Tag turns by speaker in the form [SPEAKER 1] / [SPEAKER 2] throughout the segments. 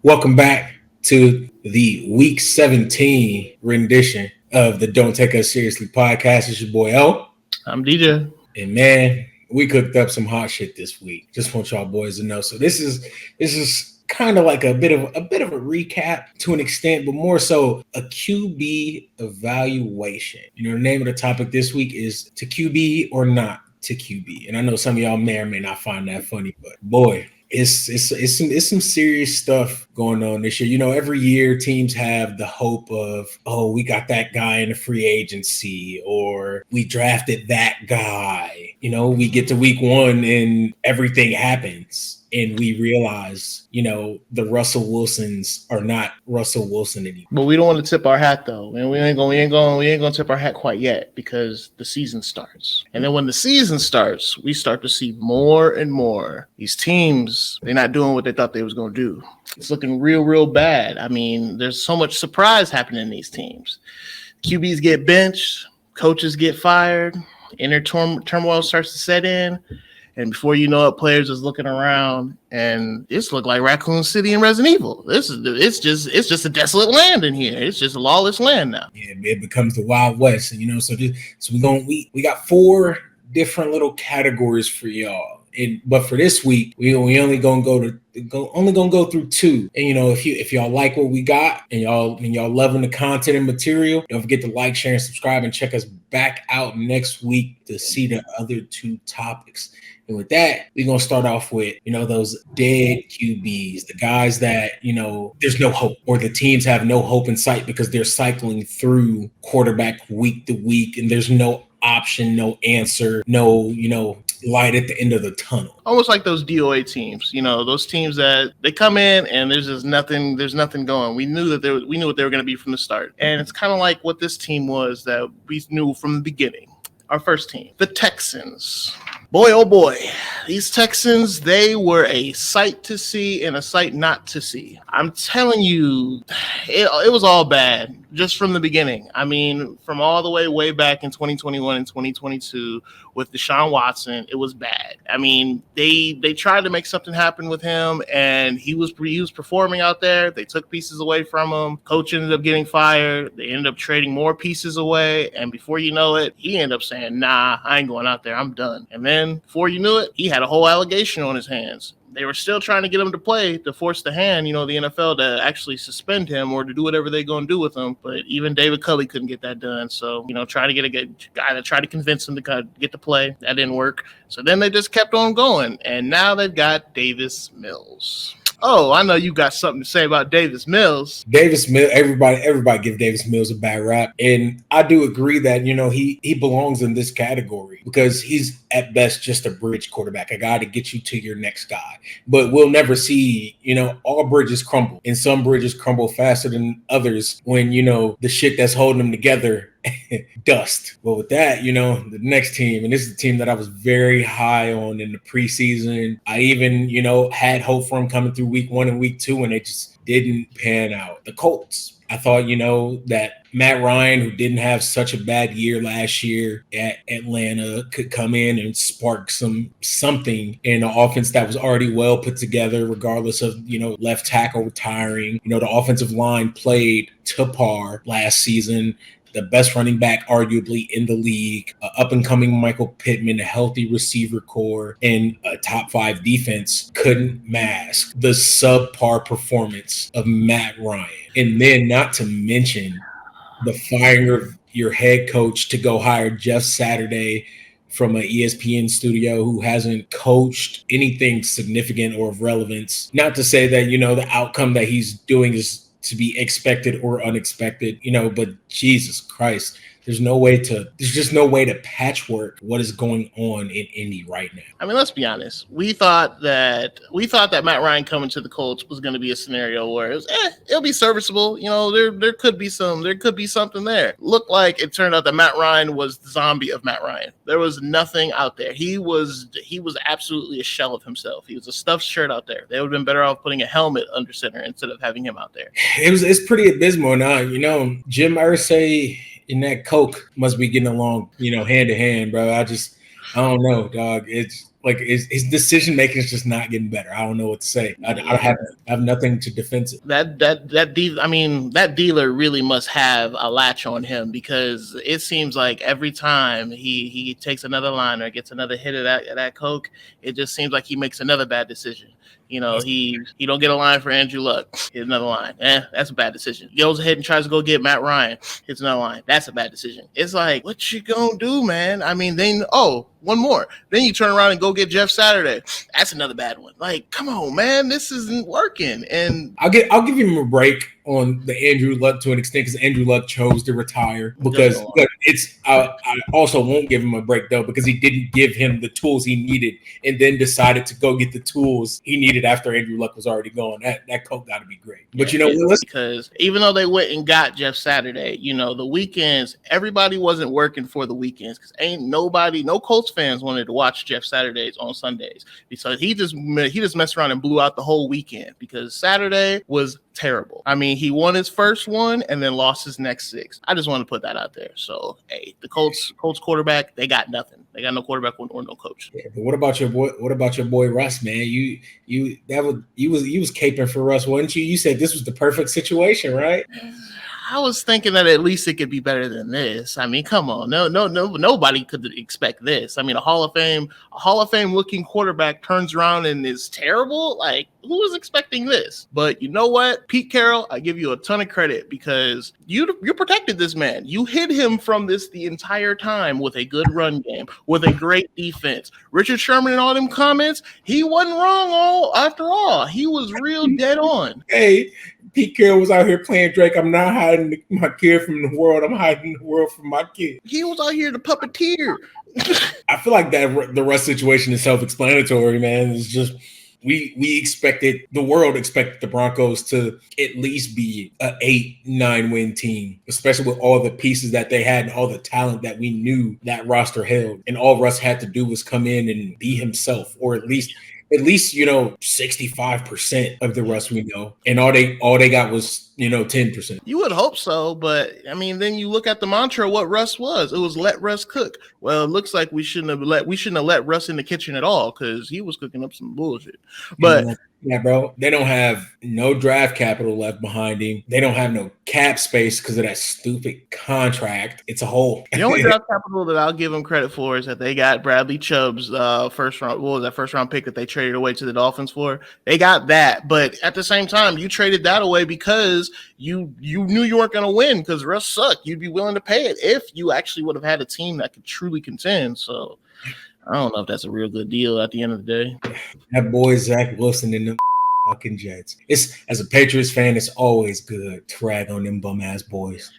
[SPEAKER 1] Welcome back to the Week 17 rendition of the Don't Take Us Seriously podcast. It's your boy L.
[SPEAKER 2] I'm DJ.
[SPEAKER 1] And man, we cooked up some hot shit this week. Just want y'all boys to know. So this is kind of like a bit of a recap to an extent, but more so a QB evaluation. The name of the topic this week is to QB or not to QB. And I know some of y'all may or may not find that funny, but boy, it's some serious stuff going on this year. Every year teams have the hope of, oh, we got that guy in the free agency, or we drafted that guy. We get to week one and everything happens. And we realize, the Russell Wilsons are not Russell Wilson anymore.
[SPEAKER 2] But we don't want to tip our hat though, and we ain't gonna tip our hat quite yet because the season starts. And then when the season starts, we start to see more and more these teams. They're not doing what they thought they was gonna do. It's looking real bad. I mean, there's so much surprise happening in these teams. QBs get benched, coaches get fired, inner turmoil starts to set in. And before you know it, players is looking around, and it's look like Raccoon City and Resident Evil. It's just a desolate land in here. It's just a lawless land now.
[SPEAKER 1] Yeah, it becomes the Wild West, and so we got 4 different little categories for y'all. But for this week, we only gonna go through 2. And if y'all like what we got and y'all loving the content and material, don't forget to like, share, and subscribe, and check us back out next week to see the other 2 topics. And with that, we're gonna start off with those dead QBs, the guys that there's no hope, or the teams have no hope in sight because they're cycling through quarterback week to week, and there's no option, no answer, no light at the end of the tunnel.
[SPEAKER 2] Almost like those DOA teams, those teams that they come in and there's nothing going. We knew what they were going to be from the start. And it's kind of like what this team was that we knew from the beginning. Our first team, the Texans. Boy, oh boy, these Texans, they were a sight to see and a sight not to see. I'm telling you, it was all bad just from the beginning. I mean, from all the way back in 2021 and 2022 with Deshaun Watson, it was bad. I mean, they tried to make something happen with him, and he was performing out there. They took pieces away from him. Coach ended up getting fired. They ended up trading more pieces away, and before you know it, he ended up saying, nah, I ain't going out there. I'm done. And then before you knew it, he had a whole allegation on his hands. They were still trying to get him to play, to force the hand, the NFL to actually suspend him or to do whatever they're going to do with him. But even David Culley couldn't get that done. So, try to get a guy to try to convince him to get to play. That didn't work. So then they just kept on going. And now they've got Davis Mills. Oh, I know you got something to say about Davis Mills.
[SPEAKER 1] Davis Mills, everybody give Davis Mills a bad rap. And I do agree that, he belongs in this category because he's at best just a bridge quarterback, a guy to get you to your next guy. But we'll never see, all bridges crumble. And some bridges crumble faster than others when, the shit that's holding them together dust. But with that, the next team, and this is the team that I was very high on in the preseason. I even, had hope for him coming through week 1 and week 2, and it just didn't pan out. The Colts. I thought, that Matt Ryan, who didn't have such a bad year last year at Atlanta, could come in and spark something in an offense that was already well put together, regardless of, left tackle retiring. The offensive line played to par last season. The best running back arguably in the league, up-and-coming Michael Pittman, a healthy receiver core, and a top-5 defense couldn't mask the subpar performance of Matt Ryan. And then not to mention the firing of your head coach to go hire Jeff Saturday from an ESPN studio who hasn't coached anything significant or of relevance. Not to say that, the outcome that he's doing is to be expected or unexpected, but Jesus Christ, there's just no way to patchwork what is going on in Indy right now.
[SPEAKER 2] I mean, let's be honest. We thought that Matt Ryan coming to the Colts was going to be a scenario where it'll be serviceable. There could be something there. Looked like it turned out that Matt Ryan was the zombie of Matt Ryan. There was nothing out there. He was absolutely a shell of himself. He was a stuffed shirt out there. They would have been better off putting a helmet under center instead of having him out there.
[SPEAKER 1] It's pretty abysmal now. Jim Irsay and that Coke must be getting along, hand to hand, bro. I don't know, dog. Like his decision making is just not getting better. I don't know what to say. I have nothing to defend it.
[SPEAKER 2] That dealer really must have a latch on him, because it seems like every time he takes another line or gets another hit of that coke, it just seems like he makes another bad decision. You know, he don't get a line for Andrew Luck. Hits another line. That's a bad decision. Goes ahead and tries to go get Matt Ryan. Hits another line. That's a bad decision. It's like, what you gonna do, man? I mean, one more. Then you turn around and go get Jeff Saturday. That's another bad one. Like, come on, man. This isn't working. And
[SPEAKER 1] I'll give him a break on the Andrew Luck to an extent, because Andrew Luck chose to retire, because I also won't give him a break though, because he didn't give him the tools he needed and then decided to go get the tools he needed after Andrew Luck was already gone. That coach got to be great. But
[SPEAKER 2] because even though they went and got Jeff Saturday, the weekends, everybody wasn't working for the weekends, because no Colts fans wanted to watch Jeff Saturdays on Sundays, because he just messed around and blew out the whole weekend, because Saturday was terrible. I mean, he won his first one and then lost his next 6. I just want to put that out there. So, hey, the Colts quarterback, they got nothing. They got no quarterback or no coach.
[SPEAKER 1] Yeah, but what about your boy Russ, man? You was caping for Russ, wasn't you? You said this was the perfect situation, right?
[SPEAKER 2] I was thinking that at least it could be better than this. I mean, come on, no, nobody could expect this. I mean, a Hall of Fame looking quarterback turns around and is terrible. Like, who was expecting this? But you know what, Pete Carroll, I give you a ton of credit, because you protected this man. You hid him from this the entire time with a good run game, with a great defense. Richard Sherman and all them comments, he wasn't wrong after all. He was real dead on.
[SPEAKER 1] Hey, Pete Carroll was out here playing Drake. I'm not hiding my kid from the world. I'm hiding the world from my kid.
[SPEAKER 2] He was out here to puppeteer.
[SPEAKER 1] I feel like that the Russ situation is self-explanatory, man. It's just the world expected the Broncos to at least be an 8-9 win team, especially with all the pieces that they had and all the talent that we knew that roster held. And all Russ had to do was come in and be himself, or at least 65% of the Russ we know, and all they got was 10%.
[SPEAKER 2] You would hope so, but I mean, then you look at the mantra of what Russ was. It was let Russ cook. Well, it looks like we shouldn't have let Russ in the kitchen at all, because he was cooking up some bullshit. But
[SPEAKER 1] yeah, bro, they don't have no draft capital left behind him. They don't have no cap space because of that stupid contract. It's a hole.
[SPEAKER 2] The only draft capital that I'll give them credit for is that they got Bradley Chubb's first round pick that they traded away to the Dolphins for. They got that, but at the same time, you traded that away because you knew you weren't going to win, because Russ sucked. You'd be willing to pay it if you actually would have had a team that could truly contend. So I don't know if that's a real good deal at the end of the day.
[SPEAKER 1] That boy Zach Wilson and them fucking Jets. It's, as a Patriots fan, it's always good to rag on them bum ass boys.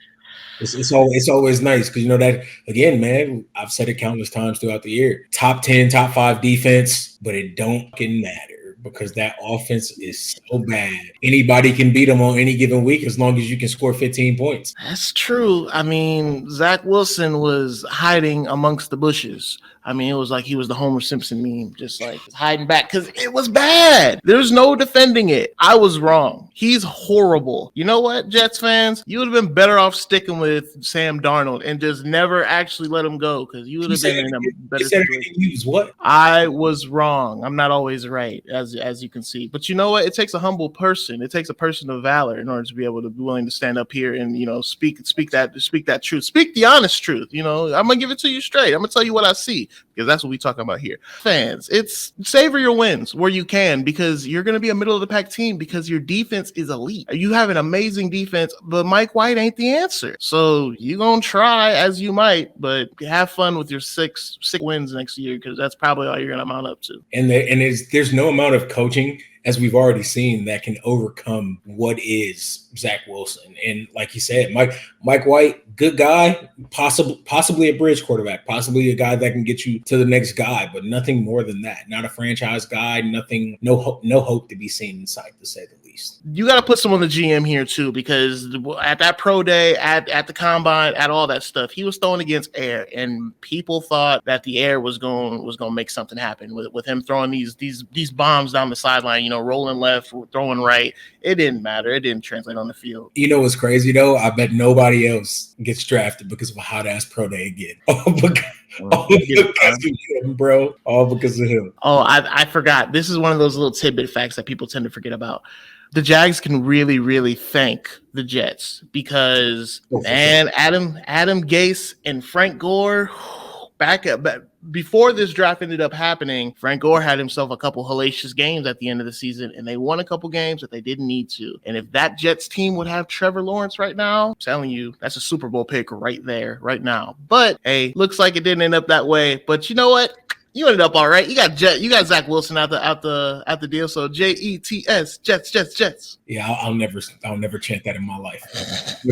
[SPEAKER 1] It's always nice, because that, again, man, I've said it countless times throughout the year. Top 10, top 5 defense, but it don't fucking matter, because that offense is so bad. Anybody can beat them on any given week as long as you can score 15 points.
[SPEAKER 2] That's true. I mean, Zach Wilson was hiding amongst the bushes. I mean, it was like he was the Homer Simpson meme, just like hiding back, because it was bad. There's no defending it. I was wrong. He's horrible. You know what, Jets fans? You would have been better off sticking with Sam Darnold and just never actually let him go, because you would have been in a better situation.
[SPEAKER 1] What?
[SPEAKER 2] I was wrong. I'm not always right, as you can see. But you know what? It takes a humble person. It takes a person of valor in order to be able to be willing to stand up here and speak that truth. Speak the honest truth. I'm gonna give it to you straight. I'm gonna tell you what I see, because that's what we talking about here. Fans, it's savor your wins where you can, because you're going to be a middle of the pack team, because your defense is elite. You have an amazing defense, but Mike White ain't the answer. So you're going to try as you might, but have fun with your six wins next year, because that's probably all you're going to mount up to.
[SPEAKER 1] And there's no amount of coaching, as we've already seen, that can overcome what is Zach Wilson. And like you said, Mike White, good guy, possibly a bridge quarterback, possibly a guy that can get you to the next guy, but nothing more than that. Not a franchise guy, nothing, no hope to be seen in sight, to say the least.
[SPEAKER 2] You got to put some on the GM here too, because at that pro day, at the combine, at all that stuff, he was throwing against air, and people thought that the air was going to make something happen with him throwing these bombs down the sideline, rolling left, throwing right. It didn't matter. It didn't translate on the field.
[SPEAKER 1] You know what's crazy though? I bet nobody else gets drafted because of a hot ass pro day again. All because of him, bro. All because of him.
[SPEAKER 2] Oh, I forgot. This is one of those little tidbit facts that people tend to forget about. The Jags can really, really thank the Jets because Adam Gase and Frank Gore before this draft ended up happening, Frank Gore had himself a couple hellacious games at the end of the season, and they won a couple games that they didn't need to. And if that Jets team would have Trevor Lawrence right now, I'm telling you, that's a Super Bowl pick right there, right now. But hey, looks like it didn't end up that way. But you know what? You ended up all right. You got Zach Wilson out the deal. So Jets, Jets.
[SPEAKER 1] Yeah, I'll never chant that in my life.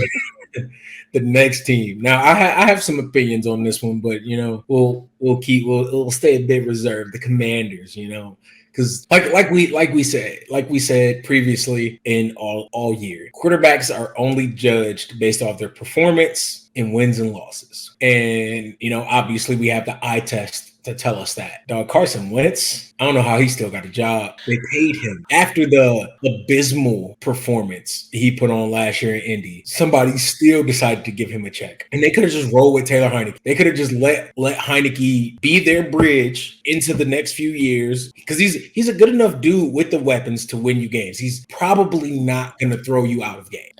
[SPEAKER 1] The next team. Now, I have some opinions on this one, but we'll stay a bit reserved. The Commanders, because like we said previously in all year, quarterbacks are only judged based off their performance in wins and losses, and obviously we have the eye test to tell us that. Carson Wentz, I don't know how he still got a job. They paid him after the abysmal performance he put on last year in Indy. Somebody still decided to give him a check. And they could have just rolled with Taylor Heinicke. They could have just let Heinicke be their bridge into the next few years because he's a good enough dude with the weapons to win you games. He's probably not going to throw you out of games.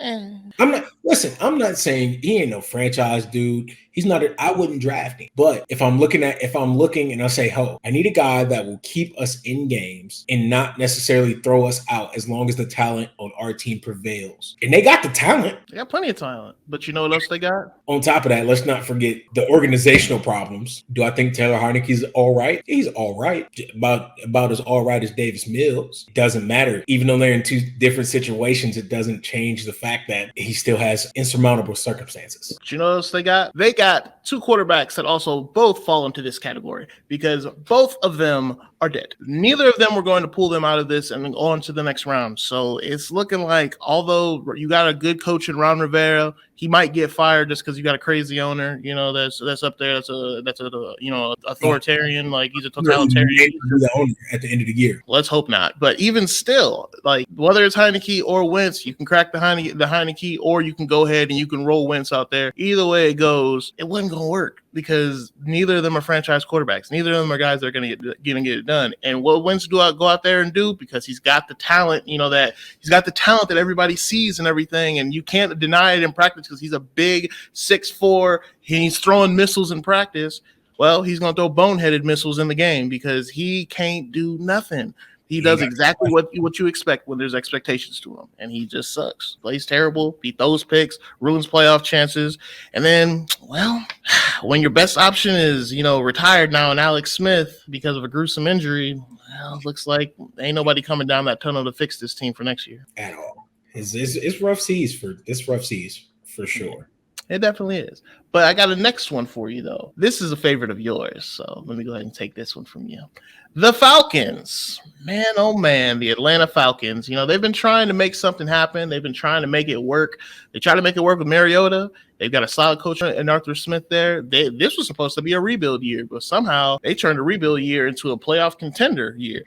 [SPEAKER 1] I'm not saying he ain't no franchise dude. He's not. I wouldn't draft him. But if I'm looking and I say, I need a guy that will keep us in games and not necessarily throw us out as long as the talent on our team prevails. And they got the talent.
[SPEAKER 2] They got plenty of talent. But you know what else they got?
[SPEAKER 1] On top of that, let's not forget the organizational problems. Do I think Taylor Heinicke's all right? He's all right. About as all right as Davis Mills. It doesn't matter. Even though they're in two different situations, it doesn't change the fact that he still has insurmountable circumstances.
[SPEAKER 2] But you know what else they got? They got two quarterbacks that also both fall into this category because both of them are dead. Neither of them were going to pull them out of this and on to the next round. So it's looking like, although you got a good coach in Ron Rivera, he might get fired just because you got a crazy owner, that's up there. That's a authoritarian, like he's a totalitarian.
[SPEAKER 1] The owner at the end of the year.
[SPEAKER 2] Let's hope not. But even still, like whether it's Heinicke or Wentz, you can crack the Heinicke, or you can go ahead and you can roll Wentz out there. Either way it goes, it wasn't going to work because neither of them are franchise quarterbacks. Neither of them are guys that are going to get it done. And what Wentz go out there and do, because he's got the talent, that he's got the talent that everybody sees and everything, and you can't deny it in practice because he's a big 6'4", he's throwing missiles in practice. Well, he's going to throw boneheaded missiles in the game because he can't do nothing. He does exactly what you expect when there's expectations to him, and he just sucks. Plays terrible. He throws picks, ruins playoff chances, and then, when your best option is, retired now and Alex Smith because of a gruesome injury, looks like ain't nobody coming down that tunnel to fix this team for next year
[SPEAKER 1] at all. It's rough seas for sure.
[SPEAKER 2] It definitely is. But I got a next one for you, though. This is a favorite of yours, so let me go ahead and take this one from you. The Falcons. Man, oh man, the Atlanta Falcons. They've been trying to make something happen. They've been trying to make it work. They try to make it work with Mariota. They've got a solid coach in Arthur Smith there. This was supposed to be a rebuild year, but somehow they turned a rebuild year into a playoff contender year.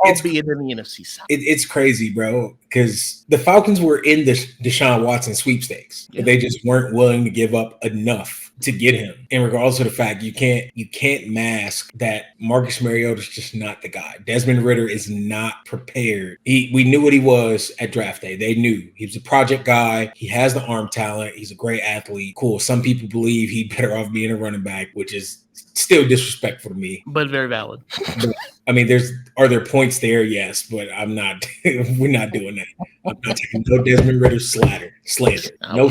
[SPEAKER 2] Albeit in the NFC South.
[SPEAKER 1] It's crazy, bro, because the Falcons were in the Deshaun Watson sweepstakes, but they just weren't willing to give up enough to get him. And regardless of the fact, you can't mask that Marcus Mariota is just not the guy. Desmond Ridder is not prepared. We knew what he was at draft day. They knew he was a project guy. He has the arm talent. He's a great athlete. Cool. Some people believe he'd better off being a running back, which is still disrespectful to me,
[SPEAKER 2] but very valid.
[SPEAKER 1] But, I mean, are there points there? Yes, but I'm not. We're not doing that. I'm not taking no Desmond Ridder slander. No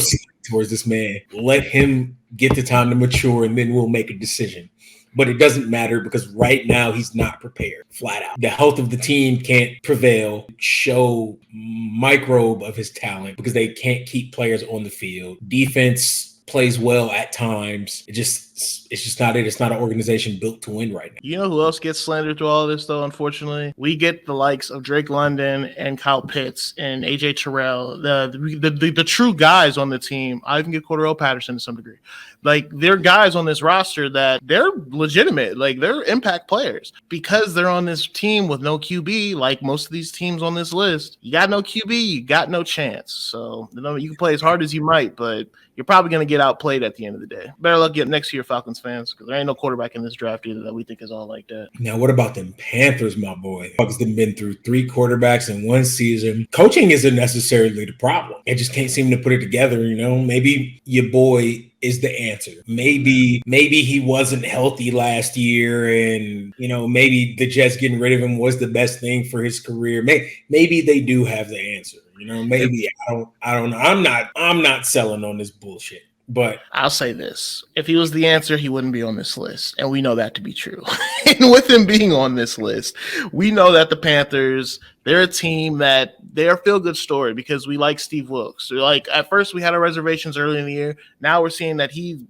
[SPEAKER 1] towards this man. Let him get the time to mature, and then we'll make a decision. But it doesn't matter because right now he's not prepared, flat out. The health of the team can't prevail, show microbe of his talent because they can't keep players on the field. Defense plays well at times. It's just not it. It's not an organization built to win right now.
[SPEAKER 2] You know who else gets slandered through all of this, though, unfortunately? We get the likes of Drake London and Kyle Pitts and AJ Terrell, the true guys on the team. I even get Cordero Patterson to some degree. Like, they're guys on this roster that they're legitimate. Like, they're impact players. Because they're on this team with no QB, like most of these teams on this list, you got no QB, you got no chance. So, you can play as hard as you might, but you're probably going to get outplayed at the end of the day. Better luck getting next year, Falcons fans, because there ain't no quarterback in this draft either that we think is all like that.
[SPEAKER 1] Now, what about them Panthers, my boy? Falcons have been through 3 quarterbacks in one season. Coaching isn't necessarily the problem. They just can't seem to put it together, you know? Maybe your boy is the answer. Maybe he wasn't healthy last year, and you know, maybe the Jets getting rid of him was the best thing for his career. Maybe they do have the answer. You know, maybe I don't know. I'm not selling on this bullshit. But
[SPEAKER 2] I'll say this. If he was the answer, he wouldn't be on this list. And we know that to be true. And with him being on this list, we know that the Panthers, they're a team that they're a feel-good story because we like Steve Wilkes. So like at first we had our reservations early in the year. Now we're seeing that he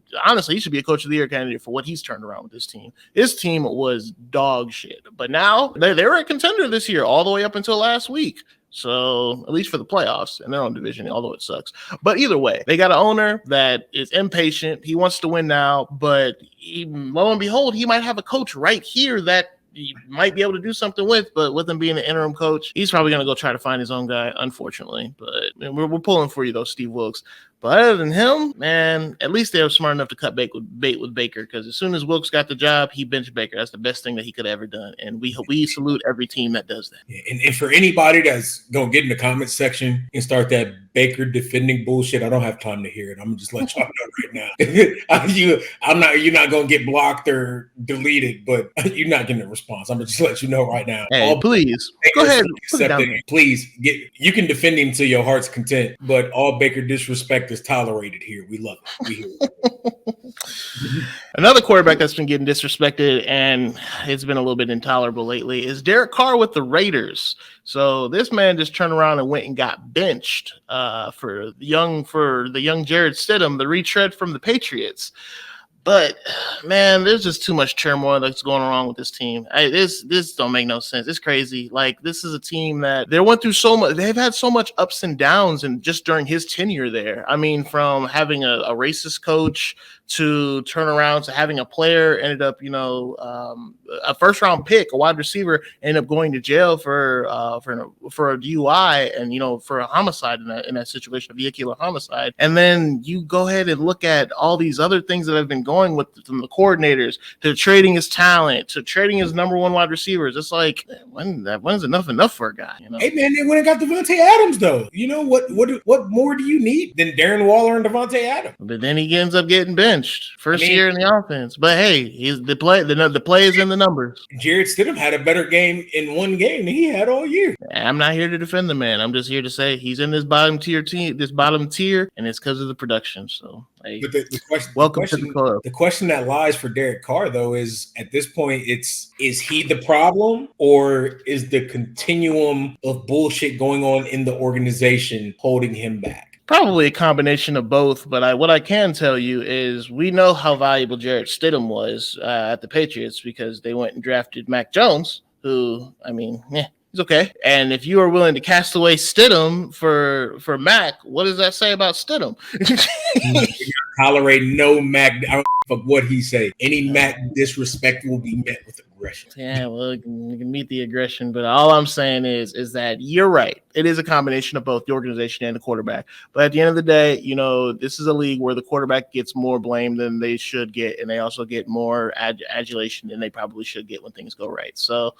[SPEAKER 2] should be a coach of the year candidate for what he's turned around with this team. His team was dog shit. But now they were a contender this year all the way up until last week. So at least for the playoffs and their own division, although it sucks. But either way, they got an owner that is impatient. He wants to win now, but lo and behold, he might have a coach right here that he might be able to do something with. But with him being an interim coach, he's probably going to go try to find his own guy, unfortunately. But we're pulling for you, though, Steve Wilkes. But other than him, man, at least they were smart enough to cut bait with Baker, because as soon as Wilkes got the job, he benched Baker. That's the best thing that he could have ever done. And we salute every team that does that.
[SPEAKER 1] Yeah, and for anybody that's going to get in the comments section and start that Baker defending bullshit, I don't have time to hear it. I'm going to just let y'all know right now. You're not going to get blocked or deleted, but you're not getting a response. I'm going to just let you know right now.
[SPEAKER 2] Hey, please, go ahead.
[SPEAKER 1] Please, you can defend him to your heart's content, but all Baker disrespect is tolerated here. We love it. We hear it.
[SPEAKER 2] Another quarterback that's been getting disrespected, and it's been a little bit intolerable lately, is Derek Carr with the Raiders. So this man just turned around and went and got benched for the young Jarrett Stidham, the retread from the Patriots. But man, there's just too much turmoil that's going on with this team. This don't make no sense. It's crazy. Like, this is a team that they went through so much. They've had so much ups and downs, and just during his tenure there. I mean, from having a racist coach to turn around to having a player ended up, a first round pick, a wide receiver, ended up going to jail for a DUI and for a homicide in that situation, a vehicular homicide. And then you go ahead and look at all these other things that have been going with from the coordinators to trading his talent to trading his number one wide receivers. It's like, when's enough for a guy?
[SPEAKER 1] Hey man, they went and got Devontae Adams though. You know what more do you need than Darren Waller and Devontae Adams?
[SPEAKER 2] But then he ends up getting benched first year in the offense. But hey, he's the play is in the numbers.
[SPEAKER 1] Jarrett Stidham had a better game in one game than he had all year.
[SPEAKER 2] I'm not here to defend the man. I'm just here to say he's in this bottom tier, and it's because of the production. So hey,
[SPEAKER 1] but
[SPEAKER 2] welcome to the club.
[SPEAKER 1] The question that lies for Derek Carr though is, at this point, is he the problem, or is the continuum of bullshit going on in the organization holding him back?
[SPEAKER 2] Probably a combination of both, but what I can tell you is we know how valuable Jarrett Stidham was at the Patriots, because they went and drafted Mac Jones, who, he's okay. And if you are willing to cast away Stidham for Mac, what does that say about Stidham?
[SPEAKER 1] Tolerate no Mac. I don't fuck what he say. Any Mac disrespect will be met with aggression.
[SPEAKER 2] Yeah, well, you can meet the aggression, but all I'm saying is that you're right. It is a combination of both the organization and the quarterback. But at the end of the day, this is a league where the quarterback gets more blame than they should get, and they also get more adulation than they probably should get when things go right. So,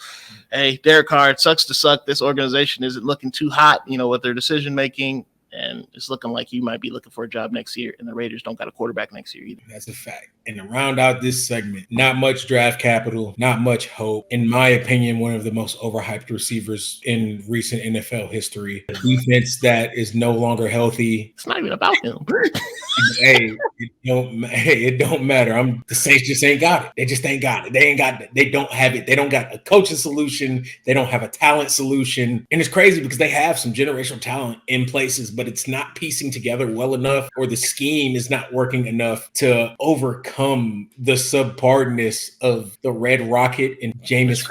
[SPEAKER 2] hey, Derek Carr, it sucks to suck. This organization isn't looking too hot, with their decision making. And it's looking like you might be looking for a job next year, and the Raiders don't got a quarterback next year either.
[SPEAKER 1] That's a fact. And to round out this segment, not much draft capital, not much hope. In my opinion, one of the most overhyped receivers in recent NFL history. A defense that is no longer healthy.
[SPEAKER 2] It's not even about him.
[SPEAKER 1] It don't matter. The Saints just ain't got it. They just ain't got it. They don't have it. They don't got a coaching solution. They don't have a talent solution. And it's crazy because they have some generational talent in places, but it's not piecing together well enough, or the scheme is not working enough to overcome the subparness of the Red Rocket and Jameis.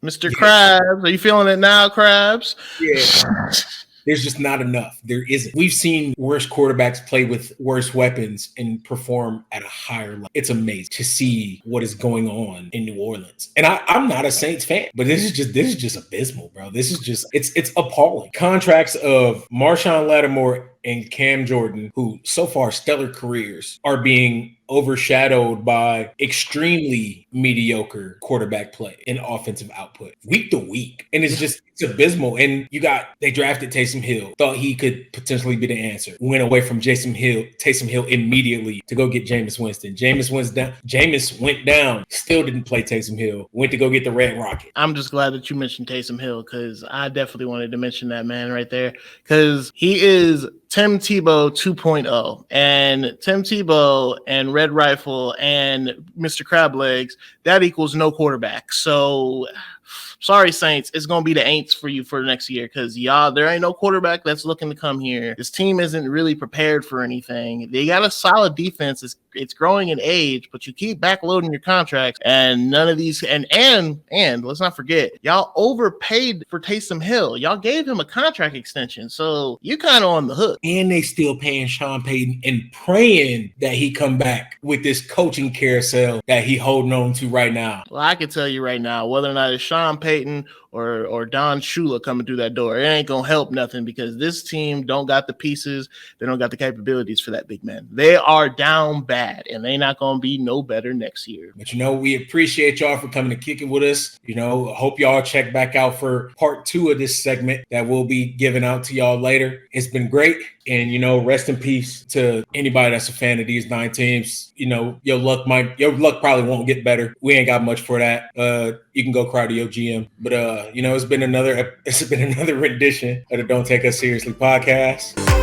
[SPEAKER 2] Mr. Krabs, are you feeling it now, Krabs?
[SPEAKER 1] Yeah. There's just not enough. There isn't. We've seen worse quarterbacks play with worse weapons and perform at a higher level. It's amazing to see what is going on in New Orleans. And I'm not a Saints fan, but this is just abysmal, bro. This is just it's appalling. Contracts of Marshawn Lattimore and Cam Jordan, who so far stellar careers, are being overshadowed by extremely mediocre quarterback play and offensive output week to week. And it's abysmal. And they drafted Taysom Hill, thought he could potentially be the answer. Went away from Taysom Hill immediately to go get Jameis Winston. Jameis went down, still didn't play Taysom Hill, went to go get the Red Rocket.
[SPEAKER 2] I'm just glad that you mentioned Taysom Hill because I definitely wanted to mention that man right there because he is Tim Tebow 2.0, and Tim Tebow and Red Rifle and Mr. Crab Legs, that equals no quarterback. So sorry, Saints, it's going to be the Aints for you for the next year because there ain't no quarterback that's looking to come here. This team isn't really prepared for anything. They got a solid defense. It's growing in age, but you keep backloading your contracts and none of these and let's not forget, y'all overpaid for Taysom Hill. Y'all gave him a contract extension, so you kind of on the hook.
[SPEAKER 1] And they still paying Sean Payton and praying that he come back with this coaching carousel that he holding on to right now.
[SPEAKER 2] Well, I can tell you right now, whether or not it's Sean Payton or Don Shula coming through that door, it ain't gonna help nothing because this team don't got the pieces, they don't got the capabilities for that big man. They are down bad, and they not gonna be no better next year.
[SPEAKER 1] But we appreciate y'all for coming to kick it with us. I hope y'all check back out for part 2 of this segment that we'll be giving out to y'all later. It's been great, and rest in peace to anybody that's a fan of these 9 teams. Your luck probably won't get better. We ain't got much for that. You can go cry to your GM, but it's been another rendition of the Don't Take Us Seriously podcast.